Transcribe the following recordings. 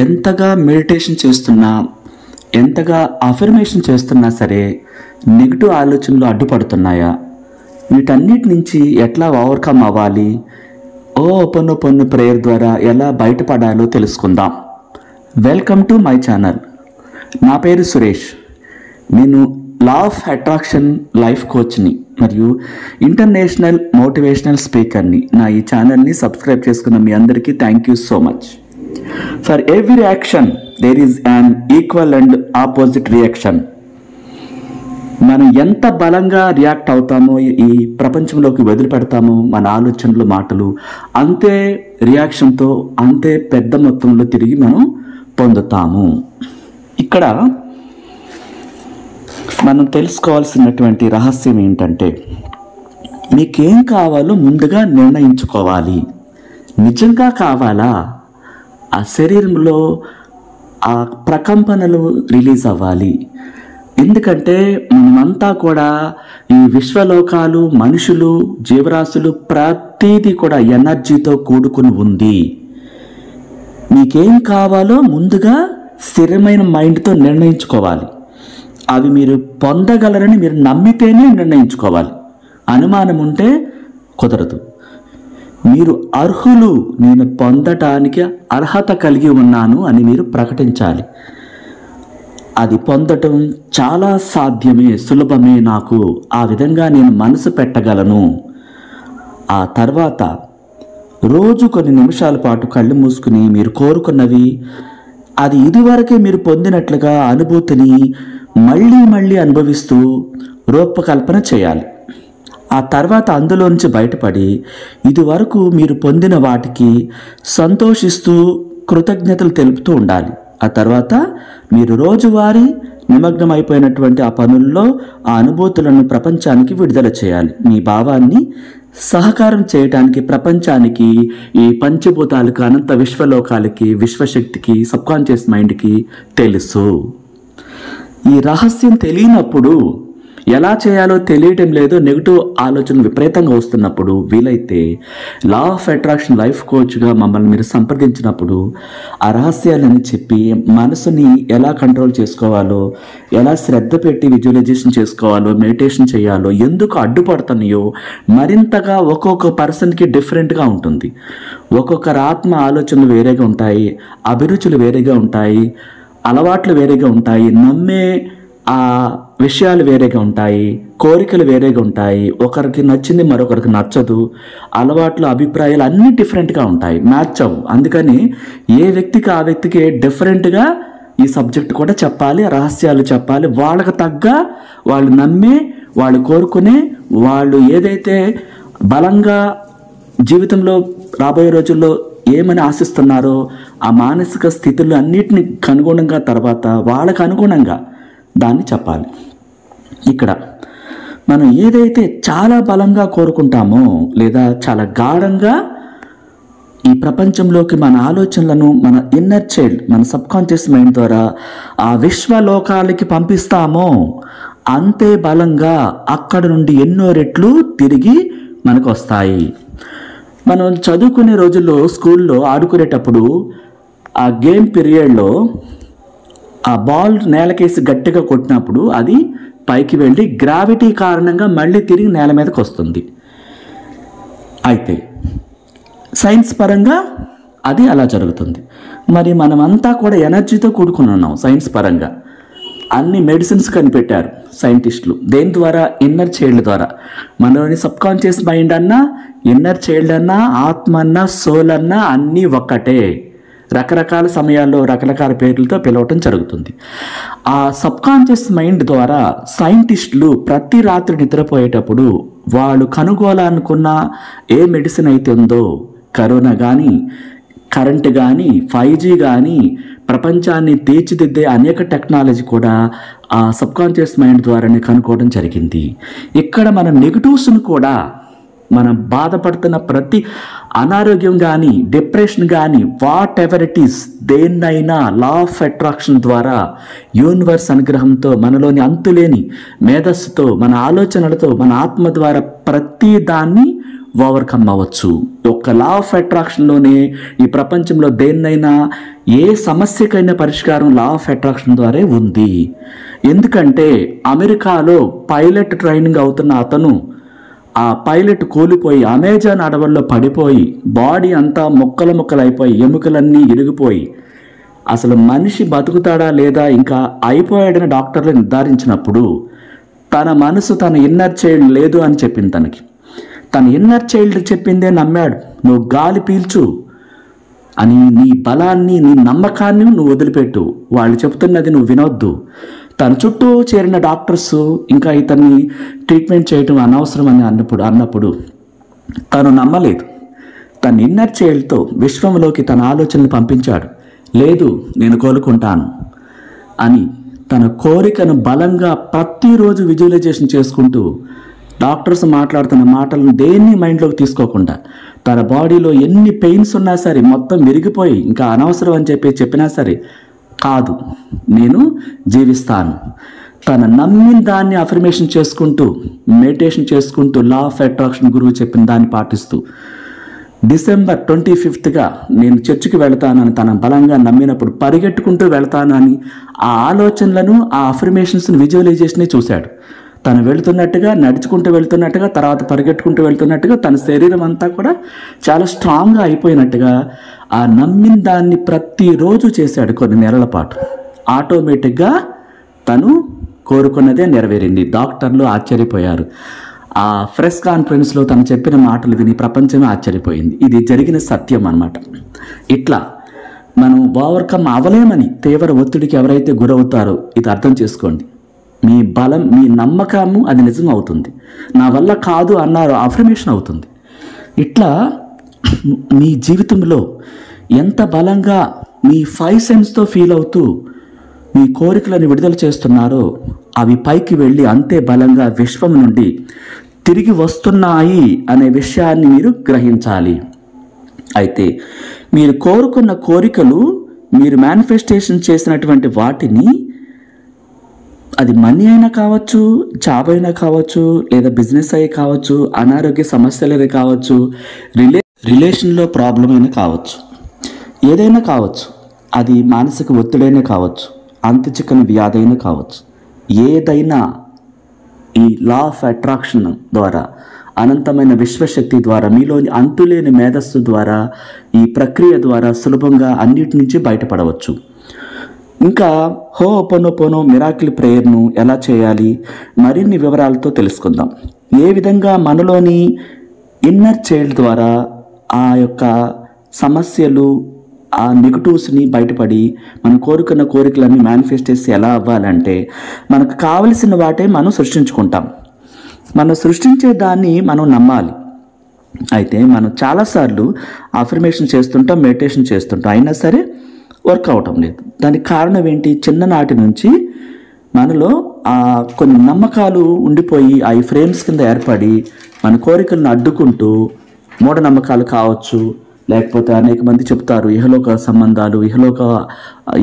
ఎంతగా మెడిటేషన్ చేస్తున్నా, ఎంతగా అఫర్మేషన్ చేస్తున్నా సరే నెగిటివ్ ఆలోచనలు అడ్డుపడుతున్నాయా? వీటన్నిటి నుంచి ఎట్లా ఓవర్కమ్ అవ్వాలి, ఓపెన్ ప్రేయర్ ద్వారా ఎలా బయటపడాలో తెలుసుకుందాం. Welcome to my channel. నా పేరు సురేష్. నేను లా ఆఫ్ అట్రాక్షన్ లైఫ్ కోచ్ని మరియు ఇంటర్నేషనల్ మోటివేషనల్ స్పీకర్ని. నా ఈ ఛానల్ని సబ్స్క్రైబ్ చేసుకున్న మీ అందరికీ thank you so much. For every action there is an equal and opposite reaction. మనం ఎంత బలంగా రియాక్ట్ అవుతామో, ఈ ప్రపంచంలోకి వదిలిపెడతామో మన ఆలోచనలు, మాటలు, అంతే రియాక్షన్తో అంతే పెద్ద మొత్తంలో తిరిగి మనం పొందుతాము. ఇక్కడ మనం తెలుసుకోవాల్సినటువంటి రహస్యం ఏంటంటే, మీకేం కావాలో ముందుగా నిర్ణయించుకోవాలి. నిజంగా కావాలా? ఆ శరీరంలో ఆ ప్రకంపనలు రిలీజ్ అవ్వాలి. ఎందుకంటే మనమంతా కూడా ఈ విశ్వలోకాలు, మనుషులు, జీవరాశులు ప్రతిదీ కూడా ఎనర్జీతో కూడుకుని ఉంది. మీకేం కావాలో ముందుగా స్థిరమైన మైండ్తో నిర్ణయించుకోవాలి. అవి మీరు పొందగలరని మీరు నమ్మితేనే నిర్ణయించుకోవాలి. అనుమానం ఉంటే కుదరదు. మీరు అర్హులు, నేను పొందటానికి అర్హత కలిగి ఉన్నాను అని మీరు ప్రకటించాలి. అది పొందటం చాలా సాధ్యమే, సులభమే. నాకు ఆ విధంగా నేను మనసు పెట్టగలను. ఆ తర్వాత రోజు కొన్ని నిమిషాల పాటు కళ్ళు మూసుకుని మీరు కోరుకున్నవి, అది ఇదివరకే మీరు పొందినట్లుగా అనుభూతిని మళ్ళీ మళ్ళీ అనుభవిస్తూ రూపకల్పన చేయాలి. ఆ తర్వాత అందులో నుంచి బయటపడి ఇదివరకు మీరు పొందిన వాటికి సంతోషిస్తూ కృతజ్ఞతలు తెలుపుతూ ఉండాలి. ఆ తర్వాత మీరు రోజువారీ నిమగ్నం అయిపోయినటువంటి ఆ పనుల్లో ఆ అనుభూతులను ప్రపంచానికి విడుదల చేయాలి. మీ భావాన్ని సహకారం చేయడానికి ప్రపంచానికి, ఈ పంచభూతాలకు, అనంత విశ్వలోకాలకి, విశ్వశక్తికి, సబ్కాన్షియస్ మైండ్కి తెలుసు. ఈ రహస్యం తెలియనప్పుడు, ఎలా చేయాలో తెలియటం లేదు, నెగిటివ్ ఆలోచనలు విపరీతంగా వస్తున్నప్పుడు, వీలైతే లా ఆఫ్ అట్రాక్షన్ లైఫ్ కోచ్గా మమ్మల్ని మీరు సంప్రదించినప్పుడు ఆ రహస్యాలని చెప్పి మనసుని ఎలా కంట్రోల్ చేసుకోవాలో, ఎలా శ్రద్ధ పెట్టి విజువలైజేషన్ చేసుకోవాలో, మెడిటేషన్ చేయాలో, ఎందుకు అడ్డుపడుతున్నాయో మరింతగా ఒక్కొక్క పర్సన్కి డిఫరెంట్గా ఉంటుంది. ఒక్కొక్కరు ఆత్మ ఆలోచనలు వేరేగా ఉంటాయి, అభిరుచులు వేరేగా ఉంటాయి, అలవాట్లు వేరేగా ఉంటాయి, నమ్మే ఆ విషయాలు వేరేగా ఉంటాయి, కోరికలు వేరేగా ఉంటాయి. ఒకరికి నచ్చింది మరొకరికి నచ్చదు. అలవాట్లు, అభిప్రాయాలు అన్నీ డిఫరెంట్గా ఉంటాయి, మ్యాచ్ అవ్వు. అందుకని ఏ వ్యక్తికి ఆ వ్యక్తికి డిఫరెంట్గా ఈ సబ్జెక్ట్ కూడా చెప్పాలి, రహస్యాలు చెప్పాలి. వాళ్ళకు తగ్గ, వాళ్ళు నమ్మే, వాళ్ళు కోరుకునే, వాళ్ళు ఏదైతే బలంగా జీవితంలో రాబోయే రోజుల్లో ఏమని ఆశిస్తున్నారో ఆ మానసిక స్థితులు అన్నిటిని అనుగుణంగా తర్వాత వాళ్ళకు అనుగుణంగా దాన్ని చెప్పాలి. ఇక్కడ మనం ఏదైతే చాలా బలంగా కోరుకుంటామో, లేదా చాలా గాఢంగా ఈ ప్రపంచంలోకి మన ఆలోచనలను, మన ఇన్నర్ చైల్డ్, మన సబ్కాన్షియస్ మైండ్ ద్వారా ఆ విశ్వలోకాలకి పంపిస్తామో, అంతే బలంగా అక్కడ నుండి ఎన్నో రెట్లు తిరిగి మనకు వస్తాయి. మనం చదువుకునే రోజుల్లో స్కూల్లో ఆడుకునేటప్పుడు ఆ గేమ్ పీరియడ్లో ఆ బాల్ నేలకేసి గట్టిగా కొట్టినప్పుడు అది పైకి వెళ్ళి గ్రావిటీ కారణంగా మళ్ళీ తిరిగి నేల మీదకి వస్తుంది. అయితే సైన్స్ పరంగా అది అలా జరుగుతుంది. మరి మనమంతా కూడా ఎనర్జీతో కూడుకుని ఉన్నాం. సైన్స్ పరంగా అన్ని మెడిసిన్స్ కనిపెట్టారు సైంటిస్టులు. దేని ద్వారా? ఇన్నర్ చైల్డ్ ద్వారా. మనలోని సబ్కాన్షియస్ మైండ్ అన్నా, ఇన్నర్ చైల్డ్ అన్నా, ఆత్మ అన్నా, సోల్ అన్నా అన్నీ ఒక్కటే. రకరకాల సమయాల్లో రకరకాల పేర్లతో పిలవటం జరుగుతుంది. ఆ సబ్కాన్షియస్ మైండ్ ద్వారా సైంటిస్టులు ప్రతి రాత్రి నిద్రపోయేటప్పుడు వాళ్ళు కనుగోలనుకున్న ఏ మెడిసిన్ అయితే ఉందో, కరోనా కానీ, కరెంట్ కానీ, 5G కానీ, ప్రపంచాన్ని తీర్చిదిద్దే అనేక టెక్నాలజీ కూడా ఆ సబ్కాన్షియస్ మైండ్ ద్వారానే కనుక్కోవడం జరిగింది. ఇక్కడ మన నెగిటివ్స్ను కూడా, మనం బాధపడుతున్న ప్రతి అనారోగ్యం కానీ, డిప్రెషన్ కానీ, వాట్ ఎవర్ ఇట్ ఈస్, దేన్నైనా లా ఆఫ్ అట్రాక్షన్ ద్వారా, యూనివర్స్ అనుగ్రహంతో, మనలోని అంతులేని మేధస్సుతో, మన ఆలోచనలతో, మన ఆత్మ ద్వారా ప్రతి దాన్ని ఓవర్కమ్ అవ్వచ్చు. ఒక్క లా ఆఫ్ అట్రాక్షన్లోనే ఈ ప్రపంచంలో దేన్నైనా ఏ సమస్యకైనా పరిష్కారం లా ఆఫ్ అట్రాక్షన్ ద్వారా ఉంది. ఎందుకంటే అమెరికాలో పైలట్ ట్రైనింగ్ అవుతున్న అతను ఆ పైలట్ కూలిపోయి అమెజాన్ అడవుల్లో పడిపోయి బాడీ అంతా ముక్కలు ముక్కలైపోయి ఎముకలన్నీ ఇరిగిపోయి అసలు మనిషి బతుకుతాడా లేదా ఇంకా అయిపోయాడని డాక్టర్లు నిర్ధారించినప్పుడు తన మనసు తన ఇన్నర్ చైల్డ్ లేదు అని చెప్పింది. తన ఇన్నర్ చైల్డ్ చెప్పిందే నమ్మాడు. నువ్వు గాలి పీల్చు అని, నీ బలాన్ని నీ నమ్మకాన్ని నువ్వు వదిలిపెట్టు, వాళ్ళు చెప్తున్నది నువ్వు వినొద్దు. తన చుట్టూ చేరిన డాక్టర్స్ ఇంకా ఇతన్ని ట్రీట్మెంట్ చేయటం అనవసరం అని అన్నప్పుడు తను నమ్మలేదు. తన ఇన్నర్ చైల్డ్తో విశ్వంలోకి తన ఆలోచనలు పంపించాడు. లేదు, నేను కోలుకుంటాను అని తన కోరికను బలంగా ప్రతిరోజు విజువలైజేషన్ చేసుకుంటూ డాక్టర్స్ మాట్లాడుతున్న మాటలను దేన్ని మైండ్లోకి తీసుకోకుండా తన బాడీలో ఎన్ని పెయిన్స్ ఉన్నా సరే మొత్తం విరిగిపోయి ఇంకా అనవసరం అని చెప్పినా సరే కాదు, నేను జీవిస్తాను. తన నమ్మిన దాన్ని అఫర్మేషన్ చేసుకుంటూ మెడిటేషన్ చేసుకుంటూ లా ఆఫ్ అట్రాక్షన్ గురువు చెప్పిన దాన్ని పాటిస్తూ December 25th నేను చర్చికి వెళతానని తన బలంగా నమ్మినప్పుడు పరిగెట్టుకుంటూ వెళతానని ఆ ఆలోచనలను ఆ అఫర్మేషన్స్ని విజువలైజేషనే చూశాడు. తను వెళుతున్నట్టుగా, నడుచుకుంటూ వెళుతున్నట్టుగా, తర్వాత పరిగెట్టుకుంటూ వెళుతున్నట్టుగా తన శరీరం అంతా కూడా చాలా స్ట్రాంగ్గా అయిపోయినట్టుగా ఆ నమ్మిన దాన్ని ప్రతిరోజు చేశాడు కొన్ని నెలల పాటు. ఆటోమేటిక్గా తను కోరుకున్నదే నెరవేరింది. డాక్టర్లు ఆశ్చర్యపోయారు. ఆ ప్రెస్ కాన్ఫరెన్స్లో తను చెప్పిన మాటలు విని ప్రపంచమే ఆశ్చర్యపోయింది. ఇది జరిగిన సత్యం అన్నమాట. ఇట్లా మనం ఓవర్కమ్ అవ్వలేమని తీవ్ర ఒత్తిడికి ఎవరైతే గురవుతారో ఇది అర్థం చేసుకోండి. మీ బలం, మీ నమ్మకము అది నిజం అవుతుంది. నా వల్ల కాదు అన్నారు అఫర్మేషన్ అవుతుంది. ఇట్లా మీ జీవితంలో ఎంత బలంగా మీ 5 సెన్స్తో ఫీల్ అవుతూ మీ కోరికలను విడుదల చేస్తున్నారో అవి పైకి వెళ్ళి అంతే బలంగా విశ్వం నుండి తిరిగి వస్తున్నాయి అనే విషయాన్ని మీరు గ్రహించాలి. అయితే మీరు కోరుకున్న కోరికలు, మీరు మేనిఫెస్టేషన్ చేసినటువంటి వాటిని, అది మనీ అయినా కావచ్చు, జాబ్ అయినా కావచ్చు, లేదా బిజినెస్ అయి కావచ్చు, అనారోగ్య సమస్యలే కావచ్చు, రిలేషన్లో ప్రాబ్లం అయినా కావచ్చు, ఏదైనా కావచ్చు, అది మానసిక ఒత్తిడైనా కావచ్చు, అంతు చిక్కని వ్యాధి అయినా కావచ్చు, ఏదైనా ఈ లా ఆఫ్ అట్రాక్షన్ ద్వారా, అనంతమైన విశ్వశక్తి ద్వారా, మీలోని అంతులేని మేధస్సు ద్వారా, ఈ ప్రక్రియ ద్వారా సులభంగా అన్నిటి నుంచి బయటపడవచ్చు. ఇంకా హోపోనోపోనో మిరాకిల్ ప్రేయర్ను ఎలా చేయాలి మరిన్ని వివరాలతో తెలుసుకుందాం. ఏ విధంగా మనలోని ఇన్నర్ చైల్డ్ ద్వారా ఆ యొక్క సమస్యలు, ఆ నెగటివ్స్ని బయటపడి మనం కోరుకున్న కోరికలన్నీ మేనిఫెస్ట్ చేసి ఎలా అవ్వాలంటే మనకు కావలసిన వాటే మనం సృష్టించుకుంటాం. మనం సృష్టించే దాన్ని మనం నమ్మాలి. అయితే మనం చాలాసార్లు అఫర్మేషన్ చేస్తుంటాం, మెడిటేషన్ చేస్తుంటాం, అయినా సరే వర్క్ అవటం లేదు. దానికి కారణం ఏంటి? చిన్ననాటి నుంచి మనలో కొన్ని నమ్మకాలు ఉండిపోయి ఈ ఫ్రేమ్స్ కింద ఏర్పడి మన కోరికలను అడ్డుకుంటూ, మూఢనమ్మకాలు కావచ్చు, లేకపోతే అనేక మంది చెప్తారు ఇహలోక సంబంధాలు, ఇహలోక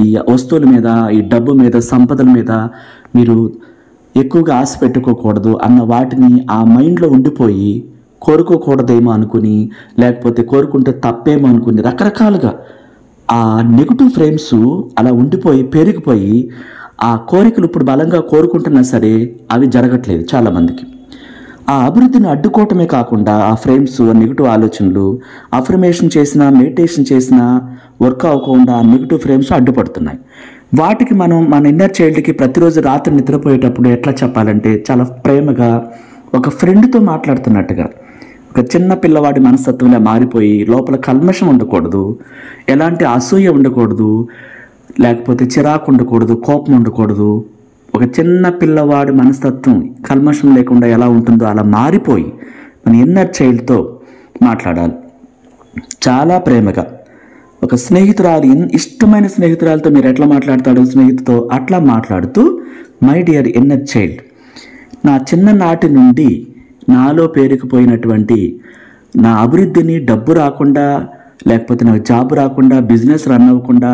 ఈ వస్తువుల మీద, ఈ డబ్బు మీద, సంపదల మీద మీరు ఎక్కువగా ఆశ పెట్టుకోకూడదు అన్న వాటిని ఆ మైండ్లో ఉండిపోయి కోరుకోకూడదేమో అనుకుని, లేకపోతే కోరుకుంటే తప్పేమో అనుకుని రకరకాలుగా ఆ నెగిటివ్ ఫ్రేమ్స్ అలా ఉండిపోయి పెరిగిపోయి ఆ కోరికలు ఇప్పుడు బలంగా కోరుకుంటున్నా సరే అవి జరగట్లేదు చాలామందికి. ఆ అభివృద్ధిని అడ్డుకోవటమే కాకుండా ఆ ఫ్రేమ్స్, నెగిటివ్ ఆలోచనలు అఫర్మేషన్ చేసినా, మెడిటేషన్ చేసినా వర్క్ అవ్వకుండా నెగిటివ్ ఫ్రేమ్స్ అడ్డుపడుతున్నాయి. వాటికి మనం మన ఇన్నర్ చైల్డ్కి ప్రతిరోజు రాత్రి నిద్రపోయేటప్పుడు ఎట్లా చెప్పాలంటే చాలా ప్రేమగా ఒక ఫ్రెండ్తో మాట్లాడుతున్నట్టుగా, ఒక చిన్న పిల్లవాడి మనస్తత్వంలో మారిపోయి లోపల కల్మషం ఉండకూడదు, ఎలాంటి అసూయ ఉండకూడదు, లేకపోతే చిరాకు ఉండకూడదు, కోపం ఉండకూడదు. ఒక చిన్న పిల్లవాడి మనస్తత్వం కల్మషం లేకుండా ఎలా ఉంటుందో అలా మారిపోయి మన ఇన్నర్ చైల్డ్తో మాట్లాడాలి. చాలా ప్రేమగా ఒక స్నేహితురాలు, ఇష్టమైన స్నేహితురాలతో మీరు ఎట్లా మాట్లాడతాడో స్నేహితుతో అట్లా మాట్లాడుతూ, మై డియర్ ఇన్నర్ చైల్డ్, నా చిన్ననాటి నుండి నాలో పేరుకుపోయినటువంటి నా అభివృద్ధిని, డబ్బు రాకుండా, లేకపోతే నాకు జాబ్ రాకుండా, బిజినెస్ రన్ అవ్వకుండా,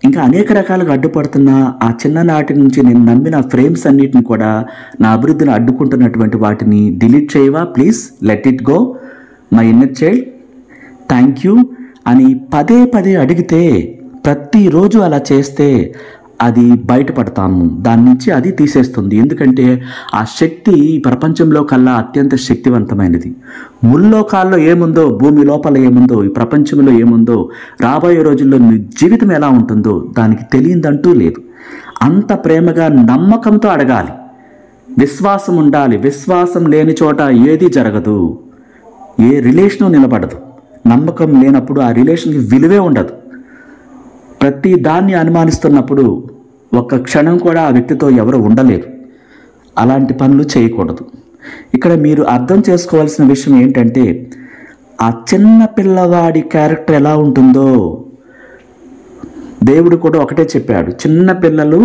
ఇంకా అనేక రకాలుగా అడ్డుపడుతున్న ఆ చిన్ననాటి నుంచి నేను నమ్మిన ఫ్రేమ్స్ అన్నిటిని కూడా, నా అభివృద్ధిని అడ్డుకుంటున్నటువంటి వాటిని డిలీట్ చేయవా please, let it go. My inner child thank you అని పదే పదే అడిగితే, ప్రతిరోజు అలా చేస్తే అది బయటపడతాము, దాని నుంచి అది తీసేస్తుంది. ఎందుకంటే ఆ శక్తి ఈ ప్రపంచంలో కల్లా అత్యంత శక్తివంతమైనది. ముల్లోకాల్లో ఏముందో, భూమి లోపల ఏముందో, ఈ ప్రపంచంలో ఏముందో, రాబోయే రోజుల్లో మీ జీవితం ఎలా ఉంటుందో దానికి తెలియదంటూ లేదు. అంత ప్రేమగా నమ్మకంతో అడగాలి, విశ్వాసం ఉండాలి. విశ్వాసం లేని చోట ఏది జరగదు, ఏ రిలేషను నిలబడదు. నమ్మకం లేనప్పుడు ఆ రిలేషన్కి విలువే ఉండదు. ప్రతి దాన్ని అనుమానిస్తున్నప్పుడు ఒక్క క్షణం కూడా ఆ వ్యక్తితో ఎవరు ఉండలేరు. అలాంటి పనులు చేయకూడదు. ఇక్కడ మీరు అర్థం చేసుకోవాల్సిన విషయం ఏంటంటే, ఆ చిన్న పిల్లవాడి క్యారెక్టర్ ఎలా ఉంటుందో దేవుడు కూడా ఒకటే చెప్పాడు, చిన్న పిల్లలు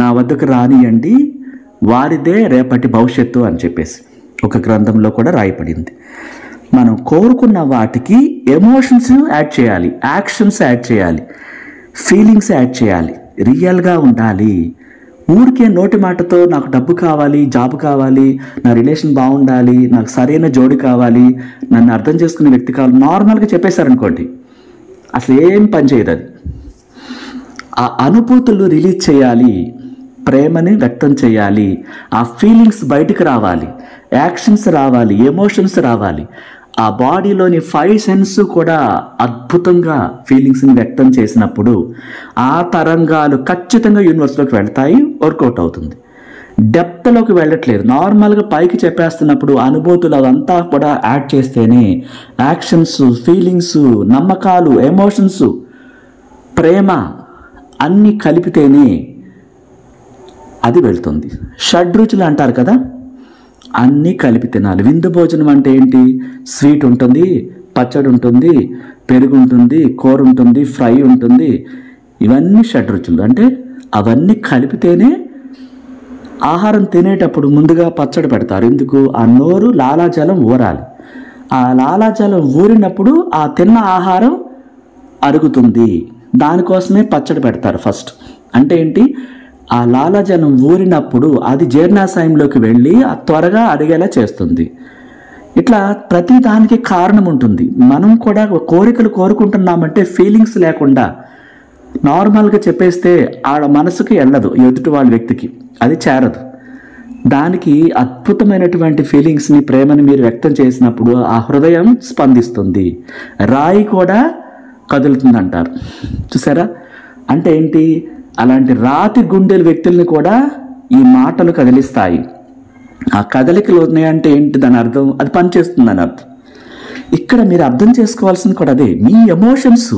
నా వద్దకు రానియండి, వారిదే రేపటి భవిష్యత్తు అని చెప్పేసి ఒక గ్రంథంలో కూడా రాయబడింది. మనం కోరుకున్న వాటికి ఎమోషన్స్ యాడ్ చేయాలి, యాక్షన్స్ యాడ్ చేయాలి, ఫీలింగ్స్ యాడ్ చేయాలి, రియల్గా ఉండాలి. ఊరికే నోటి మాటతో నాకు డబ్బు కావాలి, జాబ్ కావాలి, నా రిలేషన్ బాగుండాలి, నాకు సరైన జోడి కావాలి, నన్ను అర్థం చేసుకునే వ్యక్తి కావాలి, నార్మల్గా చెప్పేశారనుకోండి, అసలు ఏం పని చేయదు. అది ఆ అనుభూతులు రిలీజ్ చేయాలి, ప్రేమని వ్యక్తం చేయాలి, ఆ ఫీలింగ్స్ బయటికి రావాలి, యాక్షన్స్ రావాలి, ఎమోషన్స్ రావాలి. ఆ బాడీలోని 5 సెన్స్ కూడా అద్భుతంగా ఫీలింగ్స్ని వ్యక్తం చేసినప్పుడు ఆ తరంగాలు ఖచ్చితంగా యూనివర్స్లోకి వెళ్తాయి, వర్కౌట్ అవుతుంది. డెప్త్లోకి వెళ్ళట్లేదు, నార్మల్గా పైకి చెప్పేస్తున్నప్పుడు అనుభూతులు అదంతా కూడా యాడ్ చేస్తేనే, యాక్షన్స్, ఫీలింగ్స్, నమ్మకాలు, ఎమోషన్స్, ప్రేమ అన్నీ కలిపితేనే అది వెళ్తుంది. షడ్రుచులు అంటారు కదా, అన్నీ కలిపి తినాలి. విందు భోజనం అంటే ఏంటి? స్వీట్ ఉంటుంది, పచ్చడి ఉంటుంది, పెరుగు ఉంటుంది, కూర ఉంటుంది, ఫ్రై ఉంటుంది, ఇవన్నీ షడ్రుచులు. అంటే అవన్నీ కలిపితేనే ఆహారం తినేటప్పుడు ముందుగా పచ్చడి పెడతారు. ఎందుకు? ఆ నోరు లాలాజలం ఊరాలి. ఆ లాలాజలం ఊరినప్పుడు ఆ తిన్న ఆహారం అరుగుతుంది. దానికోసమే పచ్చడి పెడతారు ఫస్ట్. అంటే ఏంటి? ఆ లాలాజలం ఊరినప్పుడు అది జీర్ణాశయంలోకి వెళ్ళి ఆ త్వరగా అడిగేలా చేస్తుంది. ఇట్లా ప్రతి దానికి కారణం ఉంటుంది. మనం కూడా కోరికలు కోరుకుంటున్నామంటే ఫీలింగ్స్ లేకుండా నార్మల్గా చెప్పేస్తే ఆడ మనసుకి వెళ్ళదు, ఎదుటి వాళ్ళ వ్యక్తికి అది చేరదు. దానికి అద్భుతమైనటువంటి ఫీలింగ్స్ని, ప్రేమని మీరు వ్యక్తం చేసినప్పుడు ఆ హృదయం స్పందిస్తుంది, రాయి కూడా కదులుతుంది అంటారు. చూసారా? అంటే ఏంటి? అలాంటి రాతి గుండెల వ్యక్తుల్ని కూడా ఈ మాటలు కదిలిస్తాయి. ఆ కదలికలు ఉన్నాయంటే ఏంటి దాని అర్థం? అది పనిచేస్తుందని అర్థం. ఇక్కడ మీరు అర్థం చేసుకోవాల్సింది కూడా అదే. మీ ఎమోషన్స్,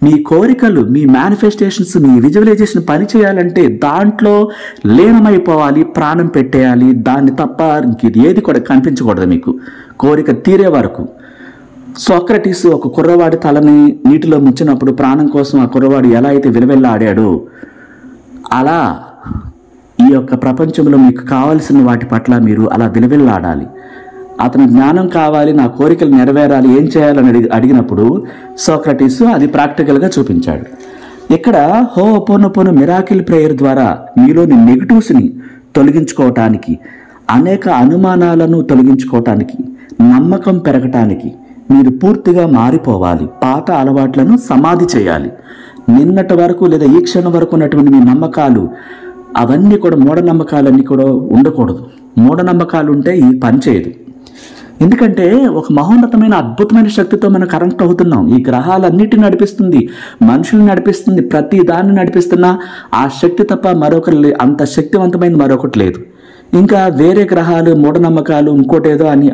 మీ కోరికలు, మీ మేనిఫెస్టేషన్స్, మీ విజువలైజేషన్ పని చేయాలంటే దాంట్లో లీనమైపోవాలి, ప్రాణం పెట్టేయాలి. దాన్ని తప్ప ఇంక ఏది కూడా కనిపించకూడదు మీకు కోరిక తీరే వరకు. సోక్రటీస్ ఒక కుర్రవాడి తలని నీటిలో ముంచినప్పుడు ప్రాణం కోసం ఆ కుర్రవాడు ఎలా అయితే విలవెల్లాడాడో, అలా ఈ యొక్క ప్రపంచంలో మీకు కావాల్సిన వాటి పట్ల మీరు అలా విలవిల్లాడాలి. అతను జ్ఞానం కావాలి, నా కోరికలు నెరవేరాలి, ఏం చేయాలని అడిగినప్పుడు సోక్రటీస్ అది ప్రాక్టికల్గా చూపించాడు. ఇక్కడ హోపోనోపోనో మిరాకిల్ ప్రేయర్ ద్వారా మీలోని నెగిటివ్స్ని తొలగించుకోవటానికి, అనేక అనుమానాలను తొలగించుకోవటానికి, నమ్మకం పెరగటానికి మీరు పూర్తిగా మారిపోవాలి. పాత అలవాట్లను సమాధి చేయాలి. నిన్నటి వరకు లేదా ఈ క్షణం వరకు ఉన్నటువంటి మీ నమ్మకాలు అవన్నీ కూడా, మూఢనమ్మకాలన్నీ కూడా ఉండకూడదు. మూఢనమ్మకాలు ఉంటే ఈ పని చేయదు. ఎందుకంటే ఒక మహోన్నతమైన అద్భుతమైన శక్తితో మనం కనెక్ట్ అవుతున్నాం. ఈ గ్రహాలన్నిటిని నడిపిస్తుంది, మనుషుల్ని నడిపిస్తుంది, ప్రతి దాన్ని నడిపిస్తున్నా ఆ శక్తి తప్ప మరొకటి, అంత శక్తివంతమైన మరొకటి లేదు. ఇంకా వేరే గ్రహాలు, మూఢనమ్మకాలు, ఇంకోటేదో అని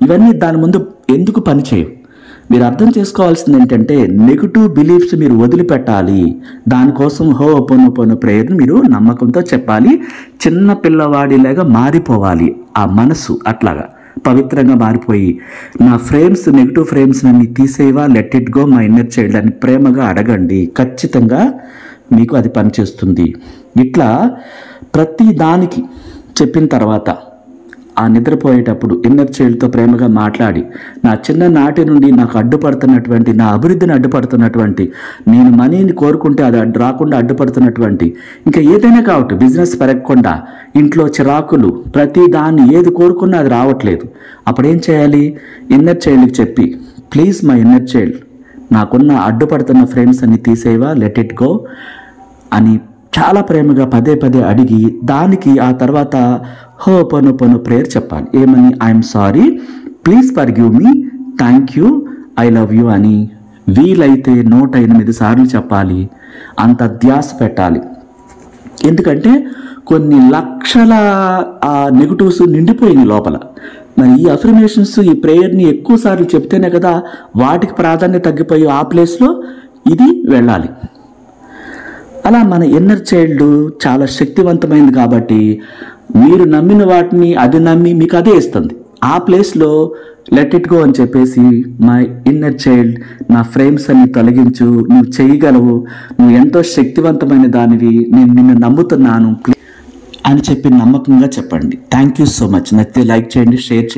ఇవన్నీ దాని ముందు ఎందుకు పనిచేయవు. మీరు అర్థం చేసుకోవాల్సింది ఏంటంటే నెగిటివ్ బిలీఫ్స్ మీరు వదిలిపెట్టాలి. దానికోసం హోపోనోపోనో ప్రేయర్ని మీరు నమ్మకంతో చెప్పాలి. చిన్న పిల్లవాడిలాగా మారిపోవాలి. ఆ మనసు అట్లాగా పవిత్రంగా మారిపోయి, నా ఫ్రేమ్స్, నెగిటివ్ ఫ్రేమ్స్ అన్ని తీసేవా, let it go my inner child అని ప్రేమగా అడగండి. ఖచ్చితంగా మీకు అది పనిచేస్తుంది. ఇట్లా ప్రతి దానికి చెప్పిన తర్వాత ఆ నిద్రపోయేటప్పుడు ఇన్నర్ చైల్డ్తో ప్రేమగా మాట్లాడి, నా చిన్ననాటి నుండి నాకు అడ్డుపడుతున్నటువంటి, నా అభివృద్ధిని అడ్డుపడుతున్నటువంటి, నేను మనీని కోరుకుంటే అది రాకుండా అడ్డుపడుతున్నటువంటి, ఇంకా ఏదైనా కావట్టు, బిజినెస్ పెరగకుండా, ఇంట్లో చిరాకులు, ప్రతి దాన్ని ఏది కోరుకున్నా అది రావట్లేదు. అప్పుడేం చేయాలి? ఇన్నర్ చైల్డ్కి చెప్పి, ప్లీజ్ మై ఇన్నర్ చైల్డ్, నాకున్న అడ్డుపడుతున్న ఫ్రేమ్స్ అన్ని తీసేవా, లెట్ ఇట్ గో అని చాలా ప్రేమగా పదే పదే అడిగి, దానికి ఆ తర్వాత హోపోనోపోనో ప్రేయర్ చెప్పాలి. ఏమని? I'm sorry, please forgive me, thank you, I love you అని వీలైతే 108 సార్లు చెప్పాలి. అంత ధ్యాస పెట్టాలి. ఎందుకంటే కొన్ని లక్షల నెగటివ్స్ నిండిపోయినాయి లోపల. మరి ఈ అఫర్మేషన్స్, ఈ ప్రేయర్ని ఎక్కువ సార్లు చెప్తేనే కదా వాటికి ప్రాధాన్యత తగ్గిపోయి ఆ ప్లేస్లో ఇది వెళ్ళాలి. అలా మన ఇన్నర్ చైల్డ్ చాలా శక్తివంతమైంది కాబట్టి మీరు నమ్మిన వాటిని అది నమ్మి మీకు అదే ఇస్తుంది. ఆ ప్లేస్లో లెట్ ఇట్ గో అని చెప్పేసి, మై ఇన్నర్ చైల్డ్, నా ఫ్రేమ్స్ అన్ని తొలగించు, నువ్వు చేయగలవు, నువ్వు ఎంతో శక్తివంతమైన దానివి, నేను నిన్ను నమ్ముతున్నాను అని చెప్పి నమ్మకంగా చెప్పండి. Thank you so much. నచ్చితే లైక్ చేయండి, షేర్ చేయండి.